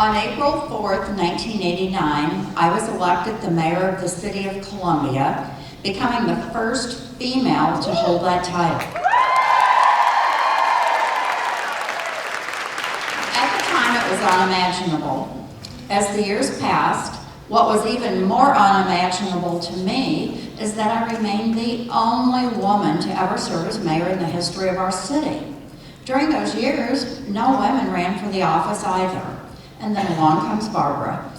On April 4th, 1989, I was elected the mayor of the city of Columbia, becoming the first female to hold that title. At the time, it was unimaginable. As the years passed, what was even more unimaginable to me is that I remained the only woman to ever serve as mayor in the history of our city. During those years, no women ran for the office either. And then along comes Barbara.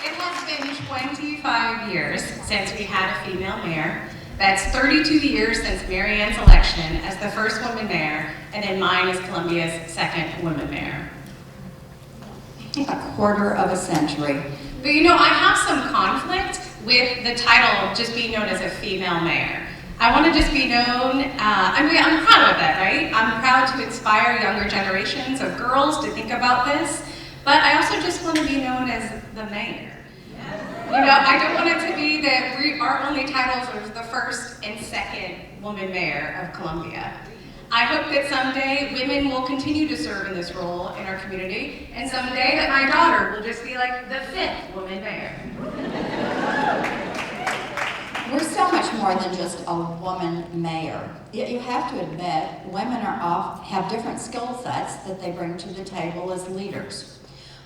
It has been 25 years since we had a female mayor. That's 32 years since Mary Ann's election as the first woman mayor, and then mine as Columbia's second woman mayor. A quarter of a century. But you know, I have some conflict with the title of just being known as a female mayor. I want to just be known, I'm proud of that, right? I'm proud to inspire younger generations of girls to think about this, but I also just want to be known as the mayor. You know, I don't want it to be that our only titles are the first and second woman mayor of Columbia. I hope that someday women will continue to serve in this role in our community, and someday that my daughter will just be like the 5th woman mayor. We're so much more than just a woman mayor. Yet you have to admit, women have different skill sets that they bring to the table as leaders.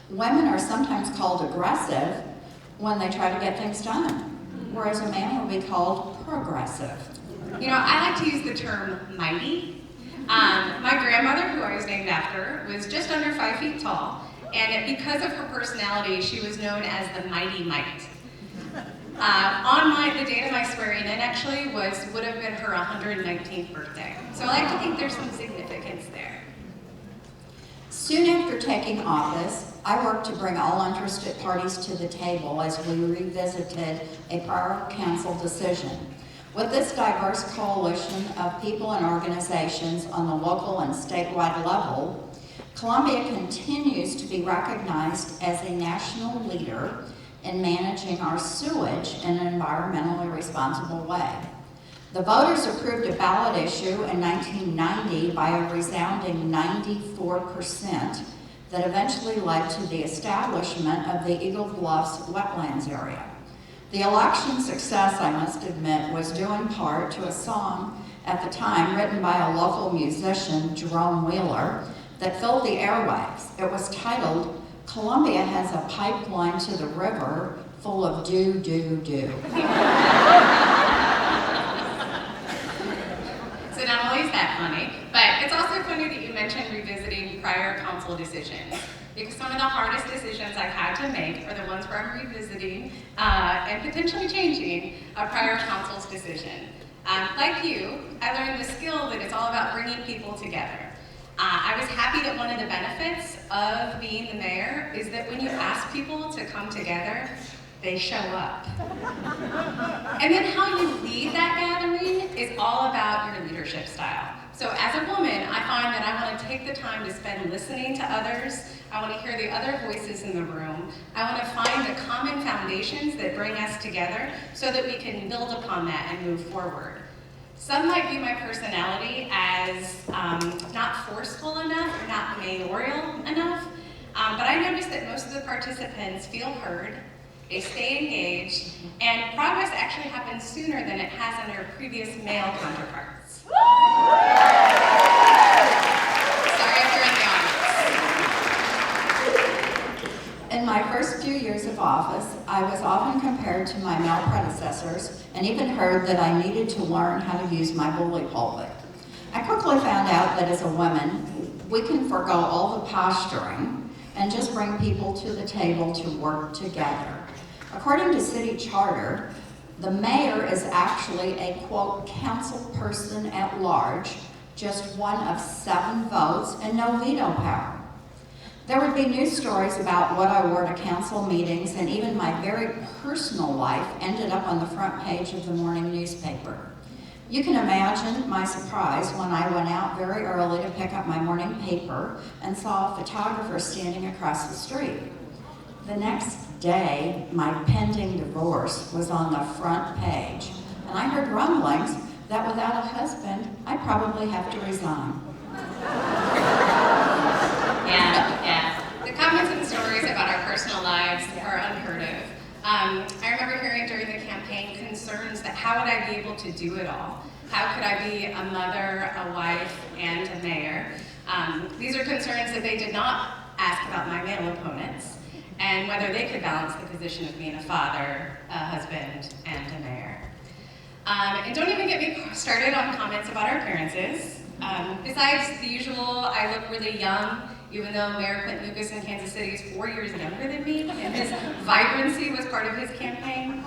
Women are sometimes called aggressive when they try to get things done, whereas a man will be called progressive. You know, I like to use the term mighty. My grandmother, who I was named after, was just under 5 feet tall, and because of her personality, she was known as the Mighty Might. The date of my swearing in actually would have been her 119th birthday. So I like to think there's some significance there. Soon after taking office, I worked to bring all interested parties to the table as we revisited a prior council decision. With this diverse coalition of people and organizations on the local and statewide level, Columbia continues to be recognized as a national leader in managing our sewage in an environmentally responsible way. The voters approved a ballot issue in 1990 by a resounding 94% that eventually led to the establishment of the Eagle Bluffs wetlands area. The election success, I must admit, was due in part to a song at the time written by a local musician, Jerome Wheeler, that filled the airwaves. It was titled, "Columbia has a pipeline to the river full of do-do-do." So not only is that funny, but it's also funny that you mentioned revisiting prior council decisions, because some of the hardest decisions I've had to make are the ones where I'm revisiting and potentially changing a prior council's decision. Like you, I learned the skill that it's all about bringing people together. I was happy that one of the benefits of being the mayor is that when you ask people to come together, they show up. And then how you lead that gathering is all about your leadership style. So as a woman, I find that I want to take the time to spend listening to others. I want to hear the other voices in the room. I want to find the common foundations that bring us together so that we can build upon that and move forward. Some might view my personality as not forceful enough or not mayoral enough, but I noticed that most of the participants feel heard, they stay engaged, and progress actually happens sooner than it has under previous male counterparts. Sorry if you're in the audience. In my first few years of office, I was often compared to my male predecessors and even heard that I needed to learn how to use my bully pulpit. I quickly found out that as a woman, we can forego all the posturing and just bring people to the table to work together. According to city charter, the mayor is actually a, quote, council person at large, just one of 7 votes and no veto power. There would be news stories about what I wore to council meetings, and even my very personal life ended up on the front page of the morning newspaper. You can imagine my surprise when I went out very early to pick up my morning paper and saw a photographer standing across the street. The next day, my pending divorce was on the front page, and I heard rumblings that without a husband, I'd probably have to resign. I remember hearing during the campaign concerns that how would I be able to do it all? How could I be a mother, a wife, and a mayor? These are concerns that they did not ask about my male opponents and whether they could balance the position of being a father, a husband, and a mayor. And don't even get me started on comments about our appearances. Besides the usual, I look really young, even though Mayor Quint Lucas in Kansas City is 4 years younger than me, and his vibrancy was part of his campaign.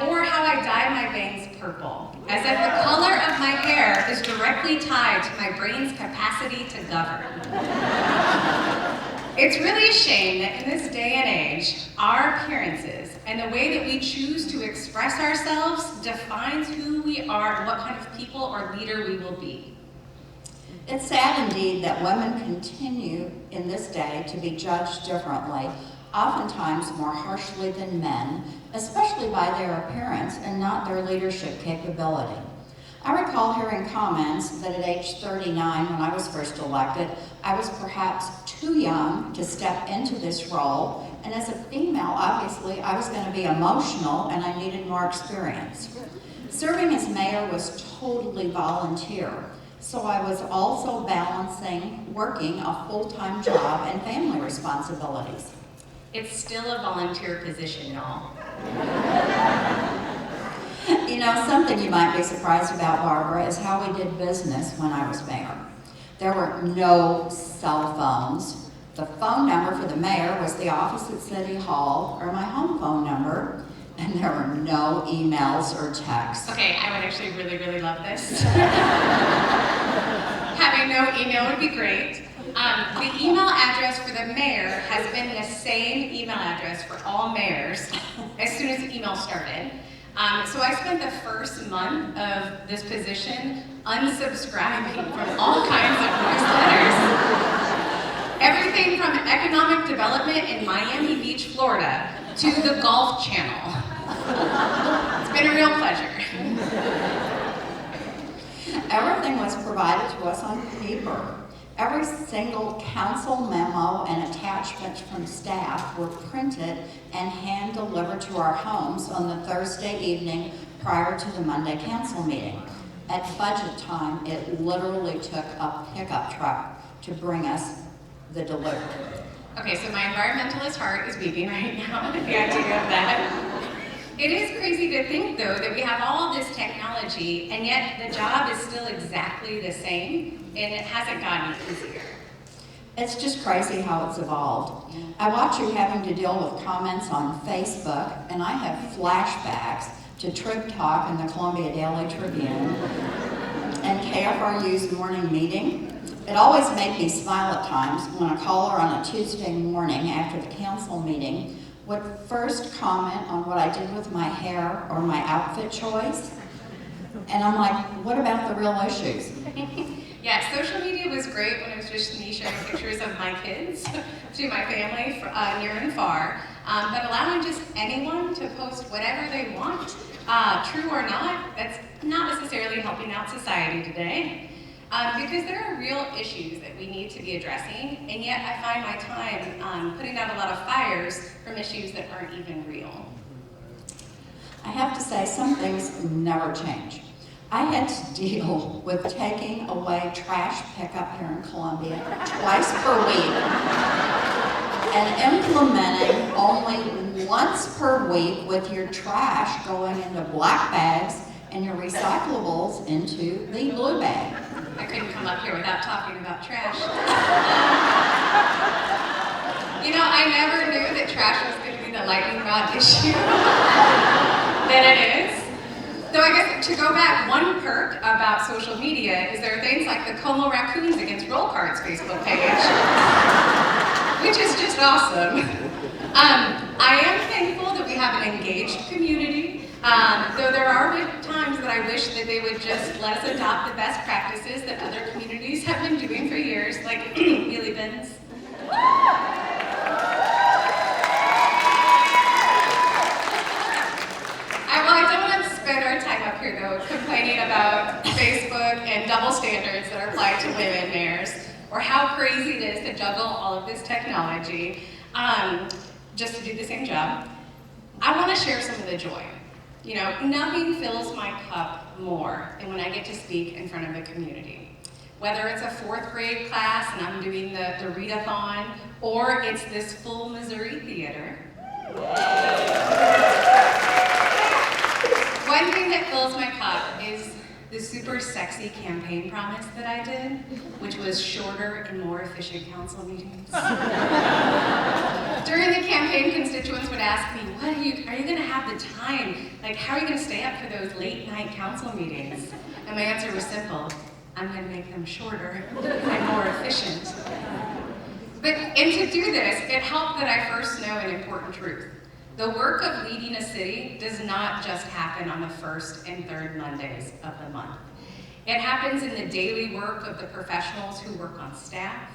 Or how I dye my bangs purple, as if the color of my hair is directly tied to my brain's capacity to govern. It's really a shame that in this day and age, our appearances and the way that we choose to express ourselves defines who we are and what kind of people or leader we will be. It's sad indeed that women continue in this day to be judged differently, oftentimes more harshly than men, especially by their appearance and not their leadership capability. I recall hearing comments that at age 39, when I was first elected, I was perhaps too young to step into this role, and as a female, obviously, I was going to be emotional and I needed more experience. Serving as mayor was totally volunteer, so I was also balancing working a full-time job and family responsibilities. It's still a volunteer position, y'all. You know, something you might be surprised about, Barbara, is how we did business when I was mayor. There were no cell phones. The phone number for the mayor was the office at City Hall or my home phone number, and there were no emails or texts. Okay, I would actually really, really love this. Having no email would be great. The email address for the mayor has been the same email address for all mayors as soon as email started. So I spent the first month of this position unsubscribing from all kinds of newsletters. Everything from economic development in Miami Beach, Florida, to the Golf Channel. It's been a real pleasure. Everything was provided to us on paper. Every single council memo and attachment from staff were printed and hand-delivered to our homes on the Thursday evening prior to the Monday council meeting. At budget time, it literally took a pickup truck to bring us the delivery. Okay, so my environmentalist heart is beating right now with the idea of that. It is crazy to think, though, that we have all this technology, and yet the job is still exactly the same, and it hasn't gotten easier. It's just crazy how it's evolved. I watch you having to deal with comments on Facebook, and I have flashbacks to Trib Talk and the Columbia Daily Tribune and KFRU's morning meeting. It always made me smile at times when a caller on a Tuesday morning after the council meeting would first comment on what I did with my hair or my outfit choice. And I'm like, what about the real issues? Yeah, social media was great when it was just me showing pictures of my kids to my family near and far. But allowing just anyone to post whatever they want, true or not, that's not necessarily helping out society today. Because there are real issues that we need to be addressing, and yet I find my time putting out a lot of fires from issues that aren't even real. I have to say, some things never change. I had to deal with taking away trash pickup here in Columbia twice per week and implementing only once per week with your trash going into black bags and your recyclables into the blue bag. I couldn't come up here without talking about trash. You know, I never knew that trash was going to be the lightning rod issue that it is. Though I guess to go back, one perk about social media is there are things like the Como Raccoons Against Roll Cards Facebook page, which is just awesome. I am thankful that we have an engaged community, though there are times that I wish that they would just let us adopt the best practices that other communities have been doing for years, like wheelie bins. I don't want to spend our time up here, though, complaining about Facebook and double standards that are applied to women mayors, or how crazy it is to juggle all of this technology. just to do the same job, I want to share some of the joy. You know, nothing fills my cup more than when I get to speak in front of a community. Whether it's a 4th grade class and I'm doing the readathon, or it's this full Missouri theater. One thing that fills my cup is the super sexy campaign promise that I did, which was shorter and more efficient council meetings. During the campaign, constituents would ask me, are you gonna have the time? Like, how are you gonna stay up for those late night council meetings? And my answer was simple: I'm gonna make them shorter and more efficient. And to do this, it helped that I first know an important truth. The work of leading a city does not just happen on the 1st and 3rd Mondays of the month. It happens in the daily work of the professionals who work on staff.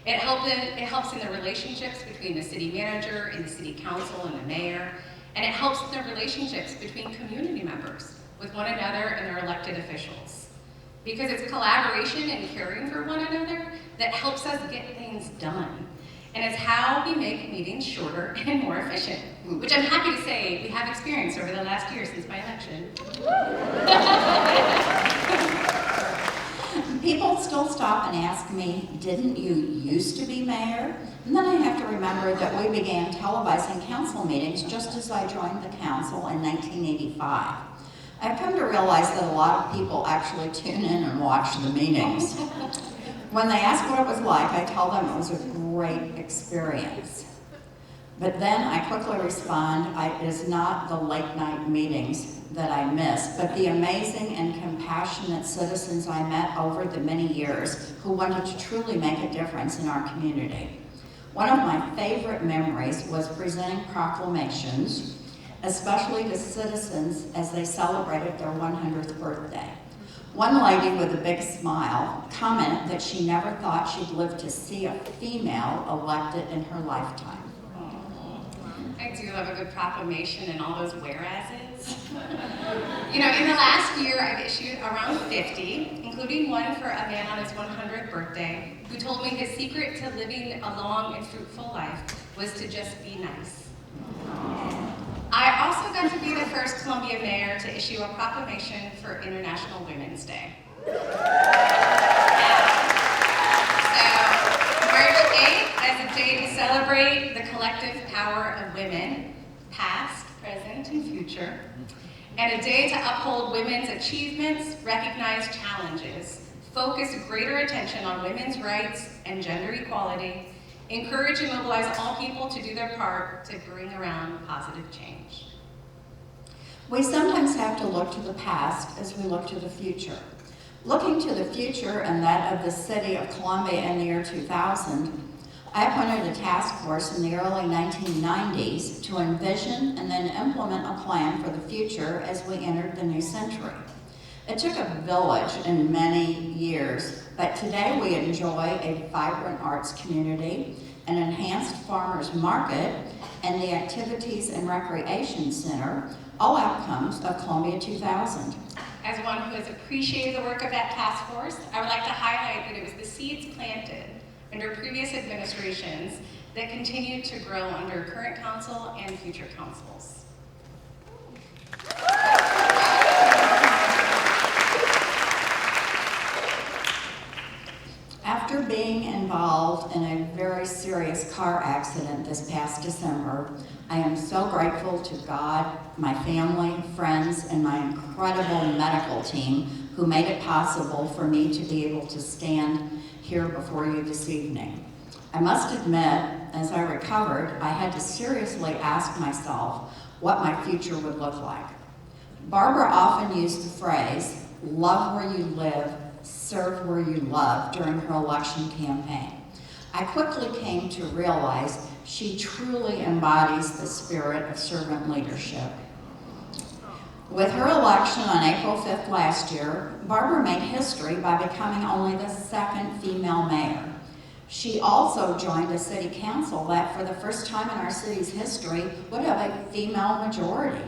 It helps in the relationships between the city manager and the city council and the mayor. And it helps in the relationships between community members with one another and their elected officials. Because it's collaboration and caring for one another that helps us get things done. And it's how we make meetings shorter and more efficient, which I'm happy to say we have experienced over the last year since my election. People still stop and ask me, didn't you used to be mayor? And then I have to remember that we began televising council meetings just as I joined the council in 1985. I've come to realize that a lot of people actually tune in and watch the meetings. When they ask what it was like, I tell them it was a great experience. But then I quickly respond, it is not the late night meetings that I miss, but the amazing and compassionate citizens I met over the many years who wanted to truly make a difference in our community. One of my favorite memories was presenting proclamations, especially to citizens as they celebrated their 100th birthday. One lady with a big smile commented that she never thought she'd live to see a female elected in her lifetime. I do love a good proclamation and all those whereases. You know, in the last year, I've issued around 50, including one for a man on his 100th birthday, who told me his secret to living a long and fruitful life was to just be nice. I also got to be the first Columbia mayor to issue a proclamation for International Women's Day. So, March 8th as a day to celebrate the collective power of women, past, present, and future, and a day to uphold women's achievements, recognize challenges, focus greater attention on women's rights and gender equality, encourage and mobilize all people to do their part to bring around positive change. We sometimes have to look to the past as we look to the future. Looking to the future and that of the city of Columbia in the year 2000, I appointed a task force in the early 1990s to envision and then implement a plan for the future as we entered the new century. It took a village in many years, but today we enjoy a vibrant arts community, an enhanced farmers market, and the Activities and Recreation Center, all outcomes of Columbia 2000. As one who has appreciated the work of that task force, I would like to highlight that it was the seeds planted under previous administrations that continue to grow under current council and future councils. After being involved in a very serious car accident this past December, I am so grateful to God, my family, friends, and my incredible medical team who made it possible for me to be able to stand here before you this evening. I must admit, as I recovered, I had to seriously ask myself what my future would look like. Barbara often used the phrase, "Love where you live, serve where you love," during her election campaign. I quickly came to realize she truly embodies the spirit of servant leadership. With her election on April 5th last year, Barbara made history by becoming only the second female mayor. She also joined a city council that, for the first time in our city's history, would have a female majority.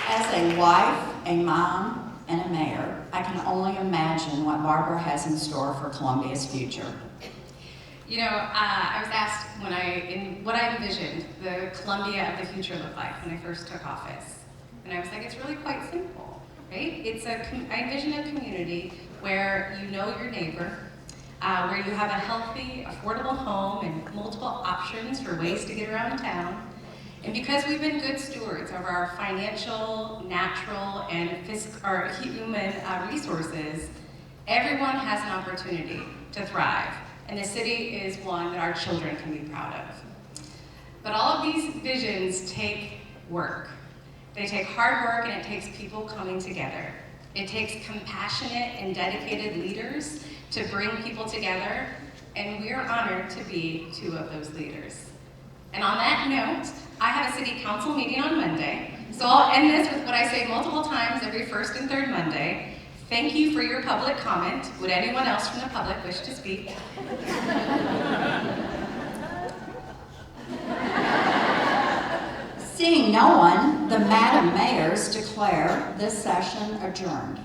As a wife, a mom, and a mayor, I can only imagine what Barbara has in store for Columbia's future. I was asked what I envisioned the Columbia of the future looked like when I first took office. And I was like, it's really quite simple, right? I envision a community where you know your neighbor, where you have a healthy, affordable home and multiple options for ways to get around town. And because we've been good stewards of our financial, natural, and human resources, everyone has an opportunity to thrive. And the city is one that our children can be proud of. But all of these visions take work. They take hard work, and it takes people coming together. It takes compassionate and dedicated leaders to bring people together, and we are honored to be two of those leaders. And on that note, I have a city council meeting on Monday, so I'll end this with what I say multiple times every first and third Monday. Thank you for your public comment. Would anyone else from the public wish to speak? Seeing no one, the Madam Mayors declare this session adjourned.